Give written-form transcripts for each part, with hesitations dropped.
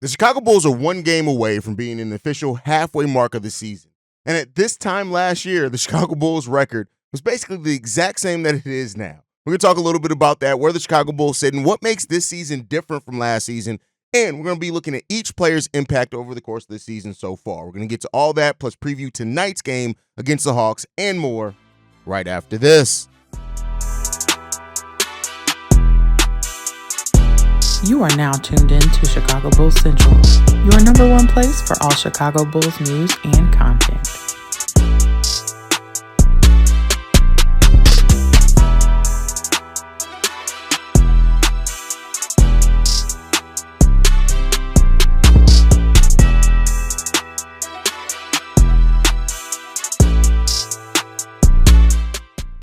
The Chicago Bulls are one game away from being an official halfway mark of the season. And at this time last year, the Chicago Bulls record was basically the exact same that it is now. We're going to talk a little bit about that, where the Chicago Bulls sit and what makes this season different from last season. And we're going to be looking at each player's impact over the course of the season so far. We're going to get to all that, plus preview tonight's game against the Hawks and more right after this. You are now tuned in to Chicago Bulls Central, your number one place for all Chicago Bulls news and content.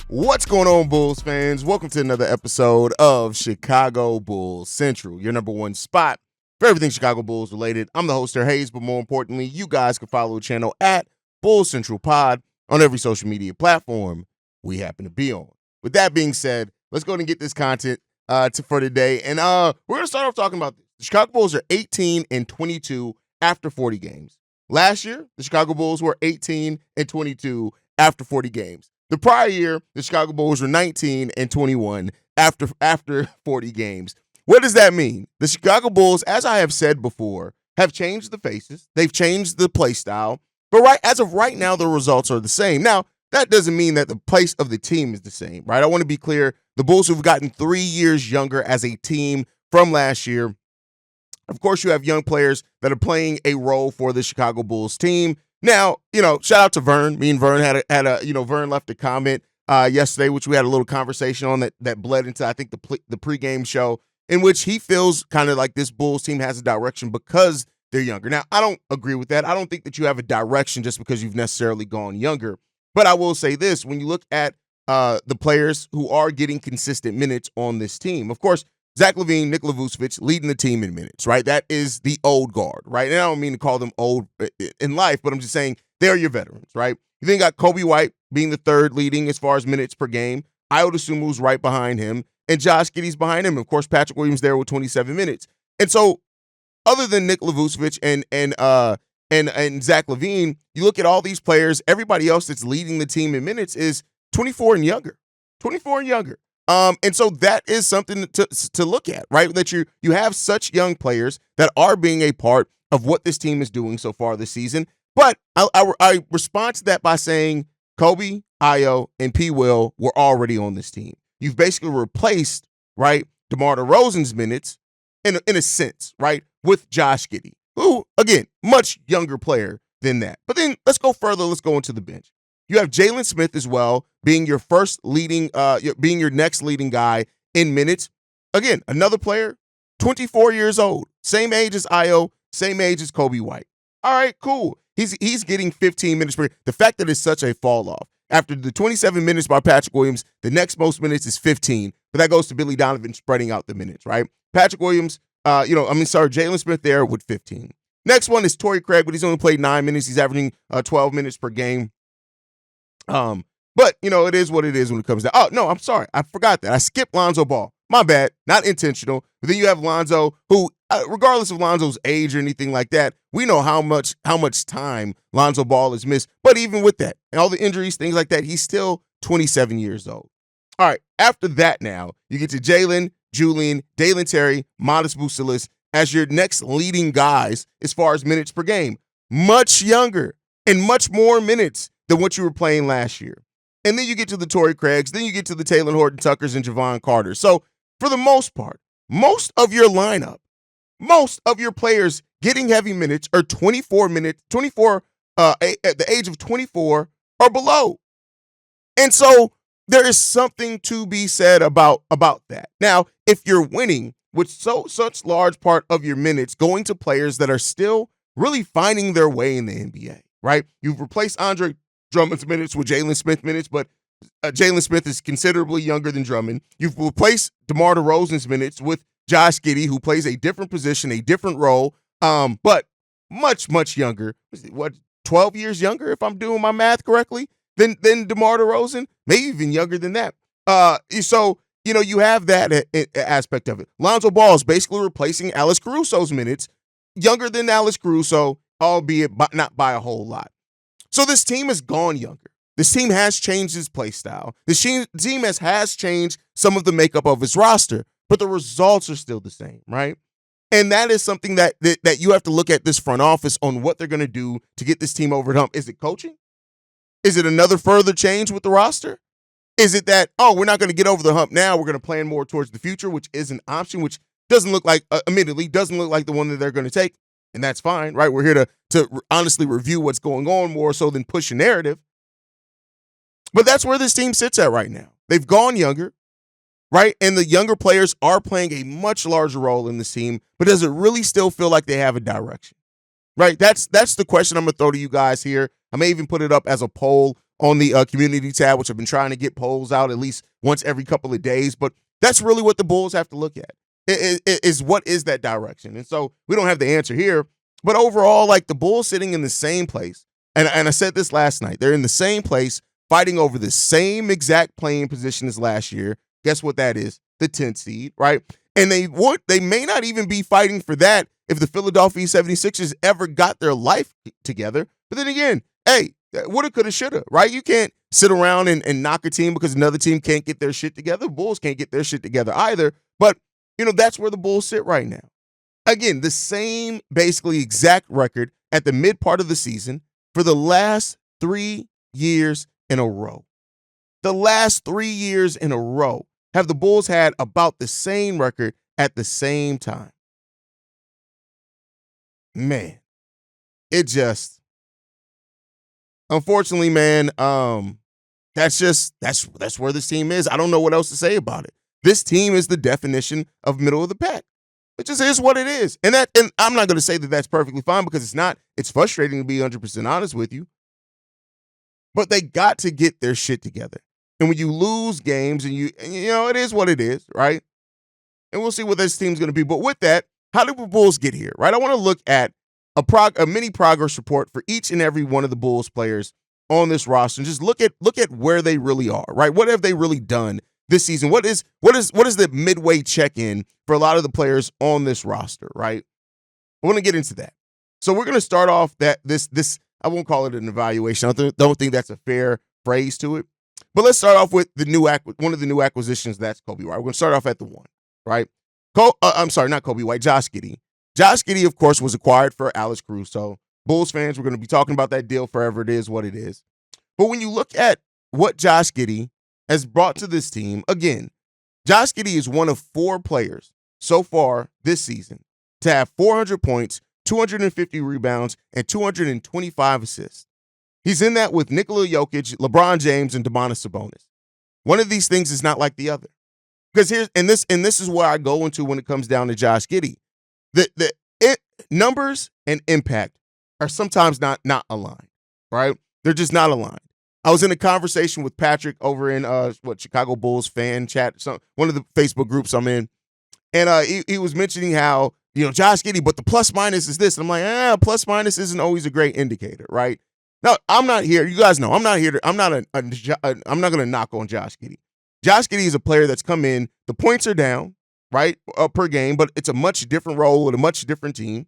What's going on, Bulls fans? Welcome to another episode of Chicago Bulls Central, your number one spot for everything Chicago Bulls related. I'm the host here, Haize, but more importantly, you guys can follow the channel at Bulls Central Pod on every social media platform we happen to be on. With that being said, let's go ahead and get this content for today. And we're going to start off talking about this. The Chicago Bulls are 18-22 after 40 games. Last year, the Chicago Bulls were 18-22 after 40 games. The prior year, the Chicago Bulls were 19-21 after 40 games. What does that mean? The Chicago Bulls, as I have said before, have changed the faces. They've changed the play style. But as of right now, the results are the same. Now, that doesn't mean that the place of the team is the same, right? I want to be clear. The Bulls have gotten 3 years younger as a team from last year. Of course, you have young players that are playing a role for the Chicago Bulls team. Now, shout out to Vern. Me and Vern Vern left a comment yesterday, which we had a little conversation on that bled into, I think, the pregame show, in which he feels kind of like this Bulls team has a direction because they're younger. Now, I don't agree with that. I don't think that you have a direction just because you've necessarily gone younger. But I will say this, when you look at the players who are getting consistent minutes on this team, of course, Zach LaVine, Nikola Vucevic leading the team in minutes, right? That is the old guard, right? And I don't mean to call them old in life, but I'm just saying they're your veterans, right? You then got Coby White being the third leading as far as minutes per game. Ayo Dosunmu's right behind him, and Josh Giddey's behind him. Of course, Patrick Williams there with 27 minutes. And so, other than Nikola Vucevic and Zach LaVine, you look at all these players. Everybody else that's leading the team in minutes is 24 and younger. 24 and younger. And so that is something to look at, right? That you have such young players that are being a part of what this team is doing so far this season. But I respond to that by saying Coby, Ayo, and P. Will were already on this team. You've basically replaced, right, DeMar DeRozan's minutes in a sense, right, with Josh Giddey, who, again, much younger player than that. But then let's go further. Let's go into the bench. You have Jalen Smith as well, being your being your next leading guy in minutes. Again, another player, 24 years old, same age as Ayo, same age as Coby White. All right, cool. He's getting 15 minutes per. The fact that it's such a fall off after the 27 minutes by Patrick Williams, the next most minutes is 15, but that goes to Billy Donovan spreading out the minutes, right? Patrick Williams, Jalen Smith there with 15. Next one is Torrey Craig, but he's only played 9 minutes. He's averaging 12 minutes per game. But it is what it is when it comes to. Oh no, I'm sorry, I forgot that. I skipped Lonzo Ball. My bad, not intentional. But then you have Lonzo, who, regardless of Lonzo's age or anything like that, we know how much time Lonzo Ball has missed. But even with that and all the injuries, things like that, he's still 27 years old. All right, after that, now you get to Jalen, Julian, Dalen Terry, Matas Buzelis as your next leading guys as far as minutes per game. Much younger and much more minutes than what you were playing last year. And then you get to the Torrey Craigs, then you get to the Taylor Horton Tuckers and Javon Carters. So for the most part, most of your lineup, most of your players getting heavy minutes are 24 minutes, at the age of 24 or below. And so there is something to be said about that. Now, if you're winning with such large part of your minutes going to players that are still really finding their way in the NBA, right? You've replaced Andre Drummond's minutes with Jalen Smith minutes, but Jalen Smith is considerably younger than Drummond. You've replaced DeMar DeRozan's minutes with Josh Giddey, who plays a different position, a different role, but much, much younger. 12 years younger, if I'm doing my math correctly, than DeMar DeRozan? Maybe even younger than that. So, you have that aspect of it. Lonzo Ball is basically replacing Alex Caruso's minutes younger than Alex Caruso, albeit not by a whole lot. So this team has gone younger. This team has changed its play style. This team has changed some of the makeup of its roster, but the results are still the same, right? And that is something that you have to look at this front office on what they're going to do to get this team over the hump. Is it coaching? Is it another further change with the roster? Is it that, we're not going to get over the hump now, we're going to plan more towards the future, which is an option, which doesn't look like, admittedly, doesn't look like the one that they're going to take, and that's fine, right? We're here to honestly review what's going on more so than push a narrative. But that's where this team sits at right now. They've gone younger, right? And the younger players are playing a much larger role in this team, but does it really still feel like they have a direction, right? That's the question I'm going to throw to you guys here. I may even put it up as a poll on the community tab, which I've been trying to get polls out at least once every couple of days. But that's really what the Bulls have to look at, is what is that direction? And so we don't have the answer here. But overall, like the Bulls sitting in the same place, and I said this last night, they're in the same place, fighting over the same exact playing position as last year. Guess what that is? The 10th seed, right? And they may not even be fighting for that if the Philadelphia 76ers ever got their life together. But then again, hey, woulda, coulda, shoulda, right? You can't sit around and knock a team because another team can't get their shit together. The Bulls can't get their shit together either. But, that's where the Bulls sit right now. Again, the same basically exact record at the mid part of the season for the last 3 years in a row. The last 3 years in a row have the Bulls had about the same record at the same time. Man, it just, unfortunately, man, that's where this team is. I don't know what else to say about it. This team is the definition of middle of the pack. It just is what it is. And I'm not going to say that that's perfectly fine because it's not. It's frustrating to be 100% honest with you. But they got to get their shit together. And when you lose games and it is what it is, right? And we'll see what this team's going to be. But with that, how did the Bulls get here, right? I want to look at a mini progress report for each and every one of the Bulls players on this roster and just look at where they really are, right? What have they really done this season? What is the midway check-in for a lot of the players on this roster, right? I want to get into that. So we're going to start off this I won't call it an evaluation. I don't think that's a fair phrase to it. But let's start off with one of the new acquisitions. That's Coby White. We're going to start off at the one, right? I'm sorry, not Coby White, Josh Giddey. Josh Giddey, of course, was acquired for Alex Caruso. Bulls fans, we're going to be talking about that deal forever. It is what it is. But when you look at what Josh Giddey has brought to this team, again, Josh Giddey is one of 4 players so far this season to have 400 points, 250 rebounds, and 225 assists. He's in that with Nikola Jokic, LeBron James, and Domantas Sabonis. One of these things is not like the other. Because this is where I go into when it comes down to Josh Giddey. The numbers and impact are sometimes not aligned, right? They're just not aligned. I was in a conversation with Patrick over in Chicago Bulls fan chat, one of the Facebook groups I'm in, and he was mentioning how Josh Giddey, but the plus minus is this. And I'm like, plus minus isn't always a great indicator, right? No, I'm not here. You guys know I'm not here. I'm not going to knock on Josh Giddey. Josh Giddey is a player that's come in. The points are down, right, per game, but it's a much different role with a much different team.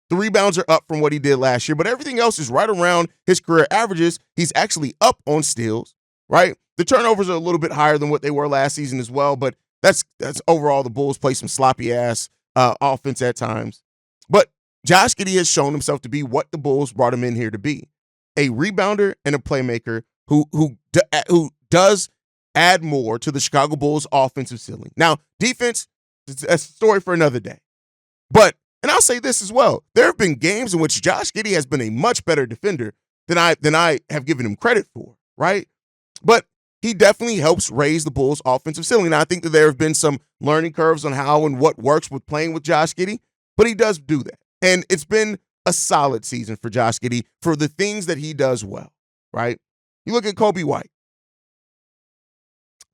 The rebounds are up from what he did last year, but everything else is right around his career averages. He's actually up on steals, right? The turnovers are a little bit higher than what they were last season as well, but that's overall the Bulls play some sloppy-ass offense at times. But Josh Giddey has shown himself to be what the Bulls brought him in here to be, a rebounder and a playmaker who does add more to the Chicago Bulls offensive ceiling. Now, defense, that's a story for another day. But, and I'll say this as well, there have been games in which Josh Giddey has been a much better defender than I have given him credit for, right? But he definitely helps raise the Bulls offensive ceiling. Now, I think that there have been some learning curves on how and what works with playing with Josh Giddey, but he does do that. And it's been a solid season for Josh Giddey for the things that he does well, right? You look at Coby White.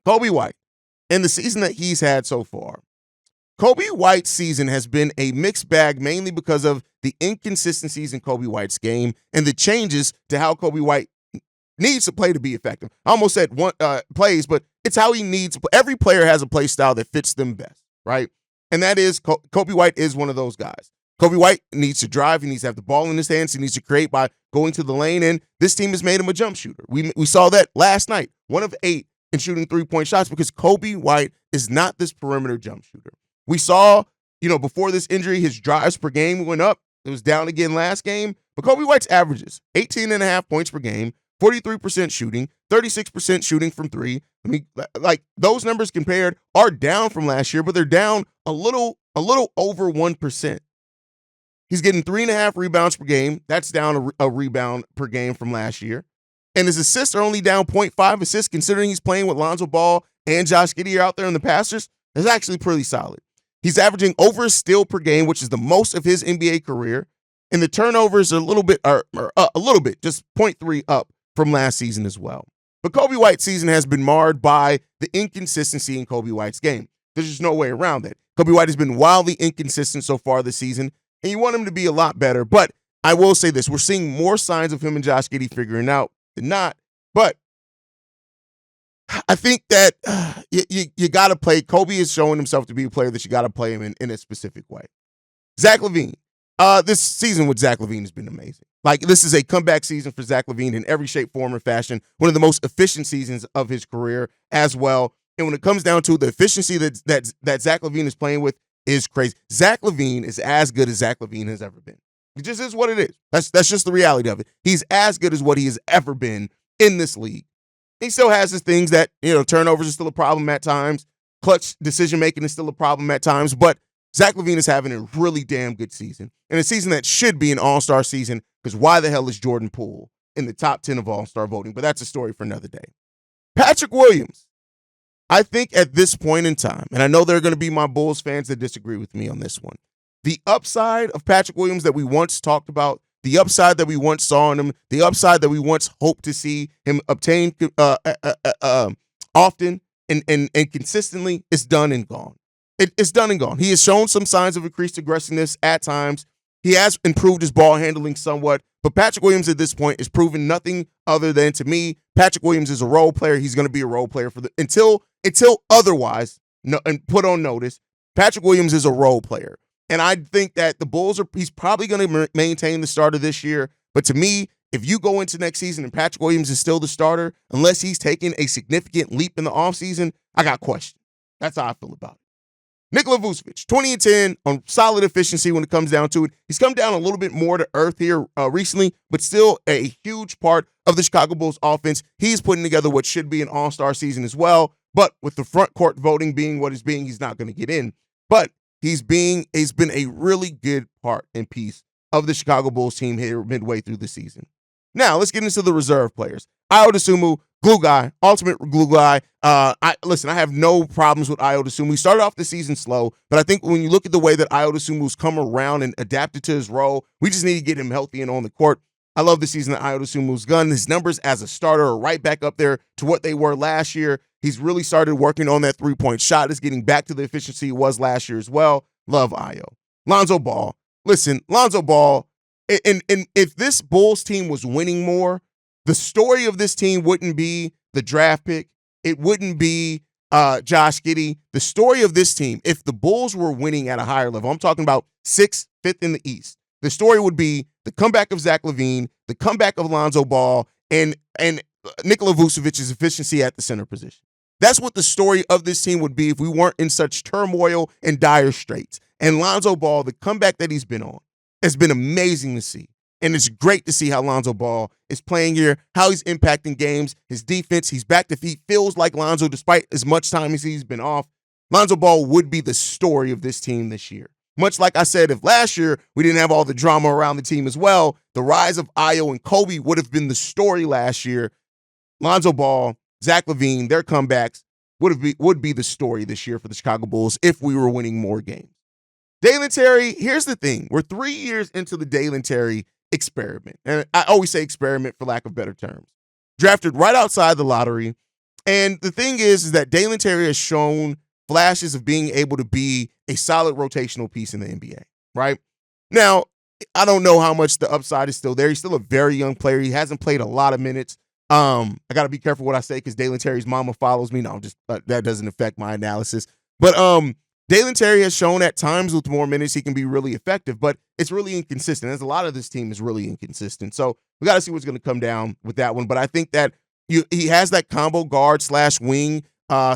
Coby White, and the season that he's had so far, Coby White's season has been a mixed bag mainly because of the inconsistencies in Coby White's game and the changes to how Coby White needs to play to be effective. I almost said plays, but it's how he needs to play. Every player has a play style that fits them best, right? And that is Coby White is one of those guys. Coby White needs to drive. He needs to have the ball in his hands. He needs to create by going to the lane, and this team has made him a jump shooter. We saw that last night, 1 of 8 in shooting three-point shots because Coby White is not this perimeter jump shooter. We saw, before this injury, his drives per game went up. It was down again last game, but Coby White's averages, 18.5 points per game, 43% shooting, 36% shooting from three. I mean, like those numbers compared are down from last year, but they're down a little over 1%. He's getting 3.5 rebounds per game. That's down a rebound per game from last year. And his assists are only down 0.5 assists, considering he's playing with Lonzo Ball and Josh Giddey out there in the passers. That's actually pretty solid. He's averaging over a steal per game, which is the most of his NBA career. And the turnovers are a little bit, just 0.3 up from last season as well. But Coby White's season has been marred by the inconsistency in Coby White's game. There's just no way around that. Coby White has been wildly inconsistent so far this season, and you want him to be a lot better. But I will say this, we're seeing more signs of him and Josh Giddey figuring out than not. But I think that you got to play. Coby is showing himself to be a player that you got to play him in a specific way. Zach LaVine. This season with Zach LaVine has been amazing. Like, this is a comeback season for Zach LaVine in every shape, form, or fashion. One of the most efficient seasons of his career as well. And when it comes down to the efficiency that Zach LaVine is playing with is crazy. Zach LaVine is as good as Zach LaVine has ever been. It just is what it is. That's just the reality of it. He's as good as what he has ever been in this league. He still has his things that, turnovers are still a problem at times. Clutch decision-making is still a problem at times. But Zach LaVine is having a really damn good season. And a season that should be an all-star season, because why the hell is Jordan Poole in the top 10 of all-star voting? But that's a story for another day. Patrick Williams. I think at this point in time, and I know there are going to be my Bulls fans that disagree with me on this one, the upside of Patrick Williams that we once talked about, the upside that we once saw in him, the upside that we once hoped to see him obtain often and consistently, is done and gone. It's done and gone. He has shown some signs of increased aggressiveness at times. He has improved his ball handling somewhat, but Patrick Williams at this point is proven nothing other than, to me, Patrick Williams is a role player. He's going to be a role player until otherwise and put on notice. Patrick Williams is a role player. And I think that the Bulls he's probably going to maintain the starter this year. But to me, if you go into next season and Patrick Williams is still the starter, unless he's taking a significant leap in the offseason, I got questions. That's how I feel about it. Nikola Vucevic, 20 and 10 on solid efficiency when it comes down to it. He's come down a little bit more to earth here recently, but still a huge part of the Chicago Bulls offense. He's putting together what should be an all-star season as well, but with the front court voting being what it's being, he's not going to get in. But he's been a really good part and piece of the Chicago Bulls team here midway through the season. Now, let's get into the reserve players. Ayo Dosunmu, glue guy, ultimate glue guy. I have no problems with Ayo Dosunmu. He started off the season slow, but I think when you look at the way that Ayo Dosunmu's come around and adapted to his role, we just need to get him healthy and on the court. I love the season that Ayo Dosunmu's done. His numbers as a starter are right back up there to what they were last year. He's really started working on that three-point shot. Is getting back to the efficiency he was last year as well. Love Ayo. Lonzo Ball. Listen, Lonzo Ball, and if this Bulls team was winning more, the story of this team wouldn't be the draft pick. It wouldn't be Josh Giddey. The story of this team, if the Bulls were winning at a higher level, I'm talking about 6th, 5th in the East, the story would be the comeback of Zach LaVine, the comeback of Lonzo Ball, and Nikola Vucevic's efficiency at the center position. That's what the story of this team would be if we weren't in such turmoil and dire straits. And Lonzo Ball, the comeback that he's been on, has been amazing to see. And it's great to see how Lonzo Ball is playing here, how he's impacting games, his defense. He's back to feet. Feels like Lonzo, despite as much time as he's been off, Lonzo Ball would be the story of this team this year. Much like I said, if last year we didn't have all the drama around the team as well, the rise of Ayo and Coby would have been the story last year. Lonzo Ball, Zach LaVine, their comebacks would be the story this year for the Chicago Bulls if we were winning more games. Dalen Terry, here's the thing. We're 3 years into the Dalen Terry experiment. And I always say experiment for lack of better terms. Drafted right outside the lottery. And the thing is that Dalen Terry has shown flashes of being able to be a solid rotational piece in the NBA, right? Now, I don't know how much the upside is still there. He's still a very young player. He hasn't played a lot of minutes. I got to be careful what I say because Dalen Terry's mama follows me. No, that doesn't affect my analysis. But Dalen Terry has shown at times with more minutes he can be really effective, but it's really inconsistent. As a lot of this team is really inconsistent. So we got to see what's going to come down with that one. But I think that he has that combo guard / wing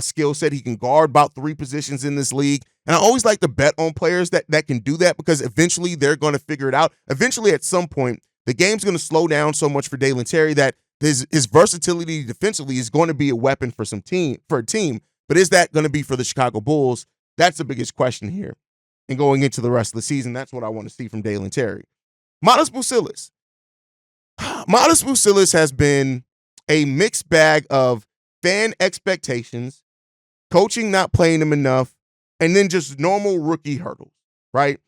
skill set. He can guard about 3 positions in this league. And I always like to bet on players that can do that because eventually they're going to figure it out. Eventually, at some point, the game's going to slow down so much for Dalen Terry that his versatility defensively is going to be a weapon for a team. But is that going to be for the Chicago Bulls? That's the biggest question here. And going into the rest of the season, that's what I want to see from Dalen Terry. Matas Buzelis. Matas Buzelis has been a mixed bag of fan expectations, coaching not playing him enough, and then just normal rookie hurdles, right?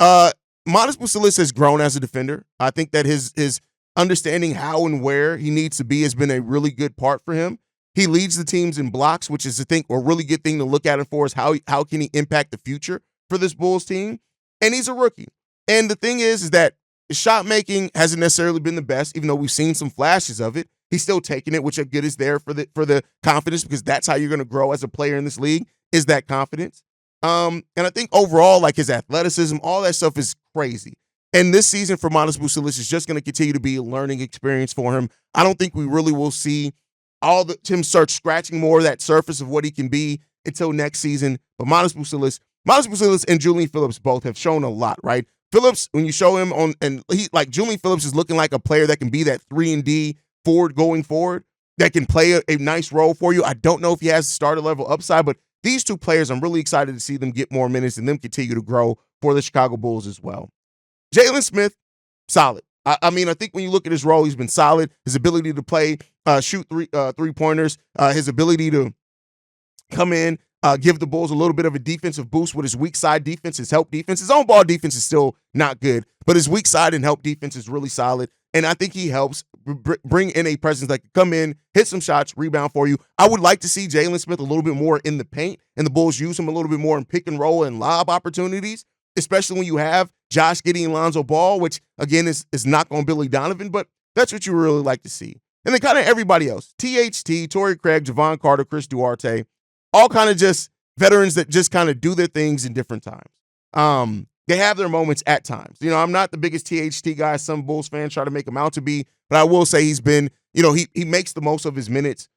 Matas Buzelis has grown as a defender. I think that his understanding how and where he needs to be has been a really good part for him. He leads the teams in blocks, which is, I think, a really good thing to look at him for is how can he impact the future for this Bulls team. And he's a rookie. And the thing is that his shot making hasn't necessarily been the best, even though we've seen some flashes of it. He's still taking it, which are good is there for the confidence because that's how you're going to grow as a player in this league is that confidence. And I think overall, like his athleticism, all that stuff is crazy. And this season for Matas Buzelis is just going to continue to be a learning experience for him. I don't think we really will see him start scratching more of that surface of what he can be until next season. But Matas Buzelis and Julian Phillips both have shown a lot, right? Phillips, when you show him Julian Phillips is looking like a player that can be that 3-and-D forward going forward, that can play a nice role for you. I don't know if he has starter level upside, but these two players, I'm really excited to see them get more minutes and them continue to grow for the Chicago Bulls as well. Jalen Smith, solid. I think when you look at his role, he's been solid. His ability to play, shoot three-pointers, his ability to come in, give the Bulls a little bit of a defensive boost with his weak side defense, his help defense. His own ball defense is still not good, but his weak side and help defense is really solid. And I think he helps bring in a presence that can come in, hit some shots, rebound for you. I would like to see Jalen Smith a little bit more in the paint, and the Bulls use him a little bit more in pick and roll and lob opportunities, especially when you have Josh Giddey and Lonzo Ball, which, again, is not on Billy Donovan, but that's what you really like to see. And then kind of everybody else, THT, Torrey Craig, Javon Carter, Chris Duarte, all kind of just veterans that just kind of do their things in different times. They have their moments at times. I'm not the biggest THT guy some Bulls fans try to make him out to be, but I will say he's been, he makes the most of his minutes.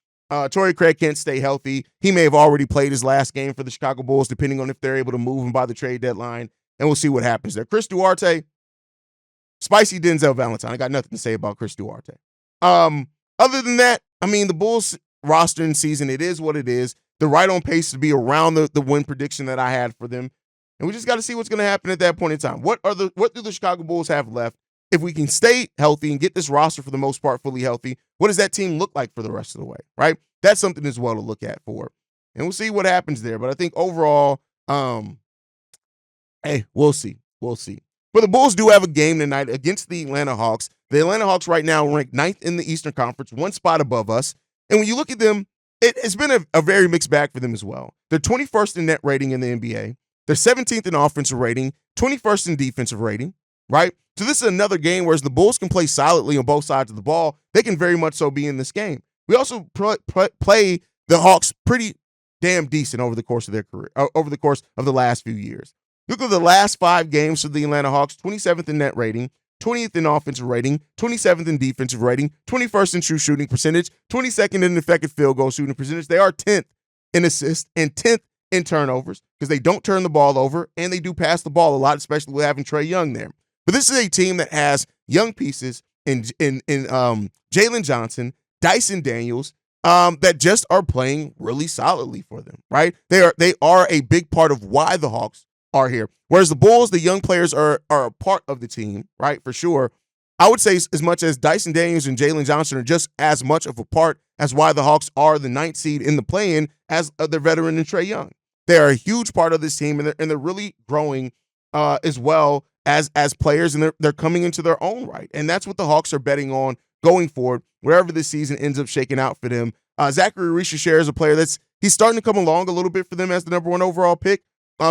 Torrey Craig can't stay healthy. He may have already played his last game for the Chicago Bulls, depending on if they're able to move him by the trade deadline, and we'll see what happens there. Chris Duarte, spicy Denzel Valentine. I got nothing to say about Chris Duarte. Other than that, the Bulls roster and season, it is what it is. They're right on pace to be around the win prediction that I had for them. And we just got to see what's going to happen at that point in time. What do the Chicago Bulls have left? If we can stay healthy and get this roster for the most part fully healthy, what does that team look like for the rest of the way, right? That's something as well to look at for. And we'll see what happens there. But I think overall, we'll see. We'll see. But the Bulls do have a game tonight against the Atlanta Hawks. The Atlanta Hawks right now ranked 9th in the Eastern Conference, one spot above us. And when you look at them, it's been a very mixed bag for them as well. They're 21st in net rating in the NBA. They're 17th in offensive rating, 21st in defensive rating, right? So this is another game where the Bulls can play solidly on both sides of the ball. They can very much so be in this game. We also play the Hawks pretty damn decent over the course of their career, over the course of the last few years. Look at the last 5 games for the Atlanta Hawks, 27th in net rating, 20th in offensive rating, 27th in defensive rating, 21st in true shooting percentage, 22nd in effective field goal shooting percentage. They are 10th in assists and 10th in turnovers because they don't turn the ball over and they do pass the ball a lot, especially with having Trae Young there. But this is a team that has young pieces in Jalen Johnson, Dyson Daniels, that just are playing really solidly for them, right? They are a big part of why the Hawks are here. Whereas the Bulls, the young players are a part of the team, right? For sure. I would say as much as Dyson Daniels and Jalen Johnson are just as much of a part as why the Hawks are the 9th seed in the play-in as their veteran and Trae Young. They are a huge part of this team, and they're really growing as well as players, and they're coming into their own right. And that's what the Hawks are betting on going forward, wherever this season ends up shaking out for them. Zachary Richer is a player he's starting to come along a little bit for them as the number 1 overall pick.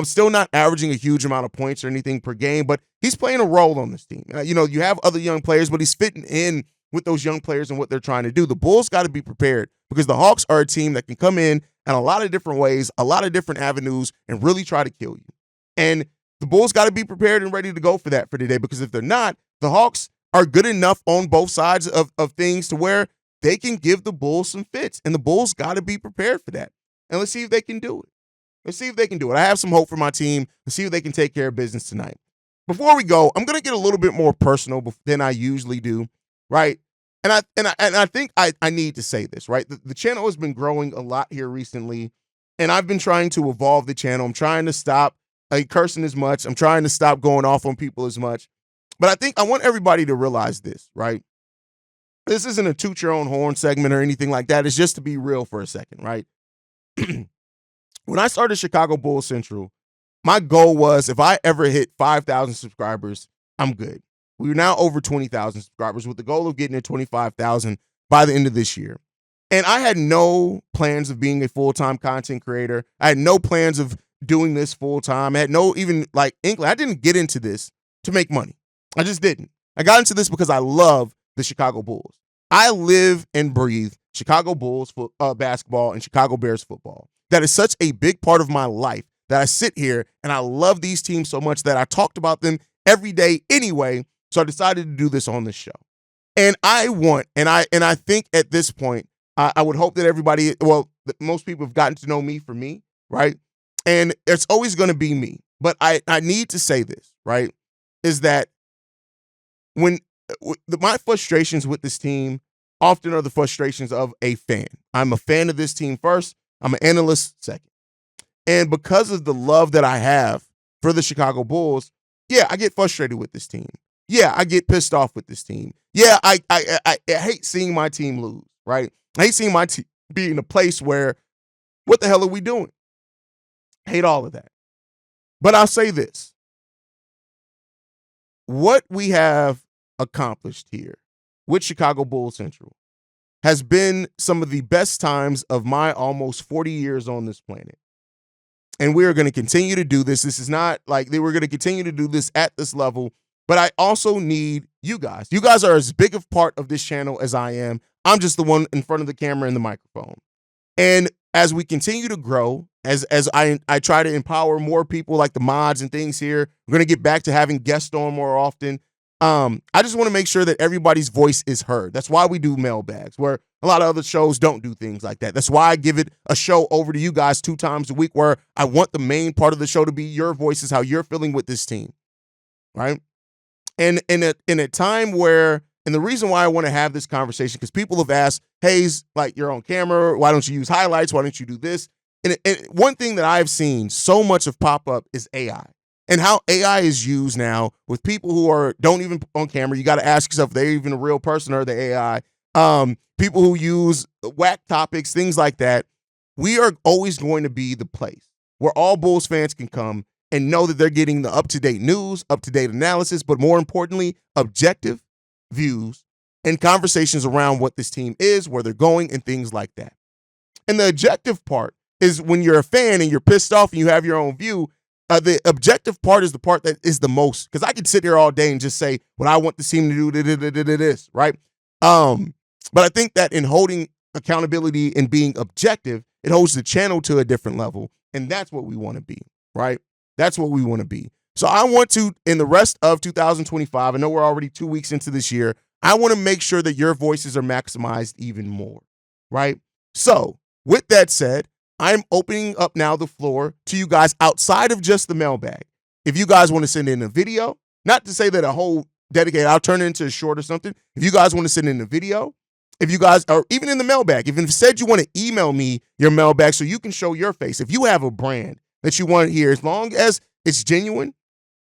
Still not averaging a huge amount of points or anything per game, but he's playing a role on this team. You have other young players, but he's fitting in with those young players and what they're trying to do. The Bulls got to be prepared because the Hawks are a team that can come in a lot of different ways, a lot of different avenues, and really try to kill you. And the Bulls got to be prepared and ready to go for that for today, because if they're not, the Hawks are good enough on both sides of things to where they can give the Bulls some fits, and the Bulls got to be prepared for that. And let's see if they can do it. Let's see if they can do it. I have some hope for my team. Let's see if they can take care of business tonight. Before we go, I'm going to get a little bit more personal than I usually do, right? And I think I need to say this, right? The channel has been growing a lot here recently, and I've been trying to evolve the channel. I'm trying to stop cursing as much. I'm trying to stop going off on people as much. But I think I want everybody to realize this, right? This isn't a toot your own horn segment or anything like that. It's just to be real for a second, right? When I started Chicago Bulls Central, my goal was if I ever hit 5,000 subscribers, I'm good. We're now over 20,000 subscribers with the goal of getting to 25,000 by the end of this year. And I had no plans of being a full-time content creator. I had no plans of doing this full-time. I had no even inkling. I didn't get into this to make money. I just didn't. I got into this because I love the Chicago Bulls. I live and breathe Chicago Bulls basketball and Chicago Bears football. That is such a big part of my life that I sit here and I love these teams so much that I talked about them every day anyway. So I decided to do this on this show. And I think at this point, I would hope that everybody, most people have gotten to know me for me, right? And it's always going to be me. But I need to say this, right? Is that my frustrations with this team often are the frustrations of a fan. I'm a fan of this team first. I'm an analyst second. And because of the love that I have for the Chicago Bulls, yeah, I get frustrated with this team. Yeah, I get pissed off with this team. Yeah, I hate seeing my team lose, right? I hate seeing my team be in a place where, what the hell are we doing? Hate all of that. But I'll say this. What we have accomplished here with Chicago Bulls Central has been some of the best times of my almost 40 years on this planet. And we are going to continue to do this. This is not like we're going to continue to do this at this level, but I also need you guys. You guys are as big a part of this channel as I am. I'm just the one in front of the camera and the microphone. And as we continue to grow, as I try to empower more people like the mods and things here, we're going to get back to having guests on more often. I just want to make sure that everybody's voice is heard. That's why we do mailbags, where a lot of other shows don't do things like that. That's why I give it a show over to you guys 2 times a week, where I want the main part of the show to be your voices, how you're feeling with this team, right? And in a time where, and the reason why I want to have this conversation, because people have asked, Haize, you're on camera, why don't you use highlights? Why don't you do this? And one thing that I've seen so much of pop up is AI. And how AI is used now with people who don't even on camera. You got to ask yourself, if they're even a real person or the AI. People who use whack topics, things like that. We are always going to be the place where all Bulls fans can come and know that they're getting the up-to-date news, up-to-date analysis, but more importantly, objective views and conversations around what this team is, where they're going, and things like that. And the objective part is when you're a fan and you're pissed off and you have your own view. The objective part is the part that is the most, because I could sit here all day and just say what I want the team to do, this, right? But I think that in holding accountability and being objective, it holds the channel to a different level, and that's what we want to be, right? That's what we want to be. So I want to, in the rest of 2025, I know we're already 2 weeks into this year, I want to make sure that your voices are maximized even more, right? So with that said, I'm opening up now the floor to you guys outside of just the mailbag. If you guys want to send in a video, not to say that a whole dedicated, I'll turn it into a short or something. If you guys want to send in a video, if you guys are even in the mailbag, if instead you want to email me your mailbag so you can show your face, if you have a brand that you want here, as long as it's genuine,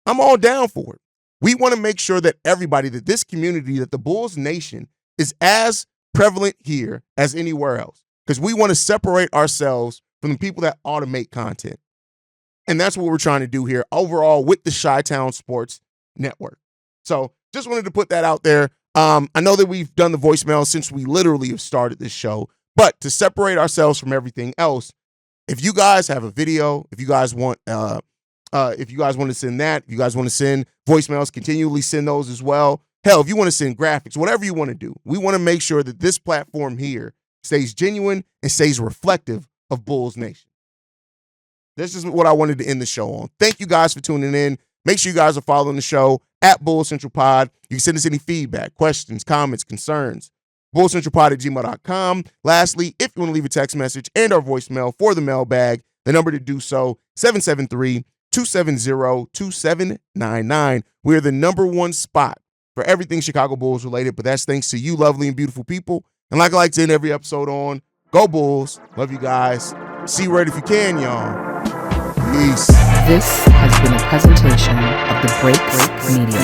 I'm all down for it. We want to make sure that everybody, that this community, that the Bulls Nation is as prevalent here as anywhere else, because we want to separate ourselves from the people that automate content. And that's what we're trying to do here overall with the Chi-Town Sports Network. So just wanted to put that out there. I know that we've done the voicemail since we literally have started this show, but to separate ourselves from everything else, if you guys have a video, if you guys want to send that, if you guys want to send voicemails, continually send those as well. Hell, if you want to send graphics, whatever you want to do, we want to make sure that this platform here stays genuine and stays reflective of Bulls Nation. This is what I wanted to end the show on. Thank you guys for tuning in. Make sure you guys are following the show at Bulls Central Pod. You can send us any feedback, questions, comments, concerns. BullsCentralPod@gmail.com. Lastly, if you want to leave a text message and our voicemail for the mailbag, the number to do so, 773-270-2799. We're the number one spot for everything Chicago Bulls related, but that's thanks to you lovely and beautiful people. And like I like to end every episode on, go Bulls. Love you guys. See you right if you can, y'all. Peace. This has been a presentation of the Break Media.